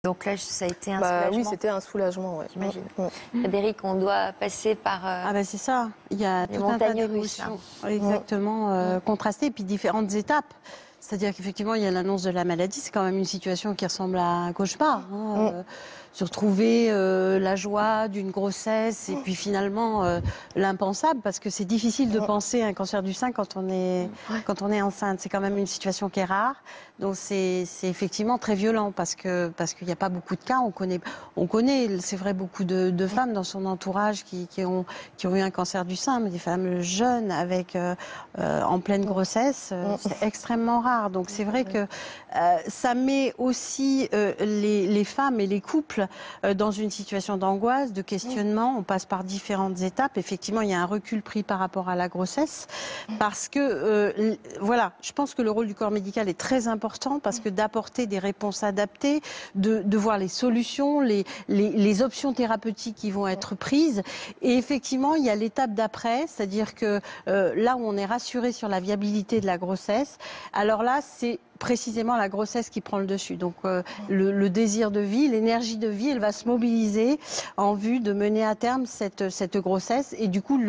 Donc là, ça a été un soulagement. Oui, c'était un soulagement, ouais. J'imagine. Frédéric, on doit passer par c'est ça. Il y a les tout un tas montagnes russes. d'émotions exactement contrastées, et puis différentes étapes. C'est-à-dire qu'effectivement, il y a l'annonce de la maladie. C'est quand même une situation qui ressemble à un cauchemar. Se retrouver la joie d'une grossesse et puis finalement l'impensable, parce que c'est difficile de penser à un cancer du sein quand on est enceinte. C'est quand même une situation qui est rare. Donc c'est effectivement très violent parce qu'il n'y a pas beaucoup de cas. On connaît, c'est vrai, beaucoup de femmes dans son entourage qui ont eu un cancer du sein, mais des femmes jeunes avec en pleine grossesse, c'est extrêmement rare. Donc c'est vrai que ça met aussi les femmes et les couples dans une situation d'angoisse, de questionnement. On passe par différentes étapes. Effectivement, il y a un recul pris par rapport à la grossesse parce que voilà, je pense que le rôle du corps médical est très important parce que d'apporter des réponses adaptées, de voir les solutions, les options thérapeutiques qui vont être prises. Et effectivement, il y a l'étape d'après, c'est-à-dire que là où on est rassuré sur la viabilité de la grossesse, alors là, c'est précisément la grossesse qui prend le dessus. Donc le désir de vie, l'énergie de vie, elle va se mobiliser en vue de mener à terme cette grossesse. Et du coup,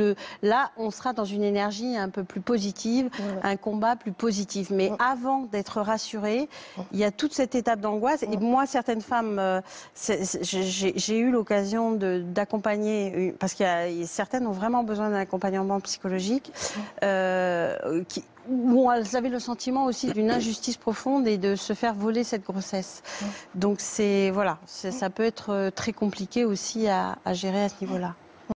là, on sera dans une énergie un peu plus positive, un combat plus positif. Mais avant d'être rassuré, il y a toute cette étape d'angoisse. Et moi, certaines femmes, j'ai eu l'occasion d'accompagner, parce qu'il y a certaines ont vraiment besoin d'un accompagnement psychologique, où elles avaient le sentiment aussi d'une injustice profonde et de se faire voler cette grossesse. Donc ça peut être très compliqué aussi à gérer à ce niveau-là.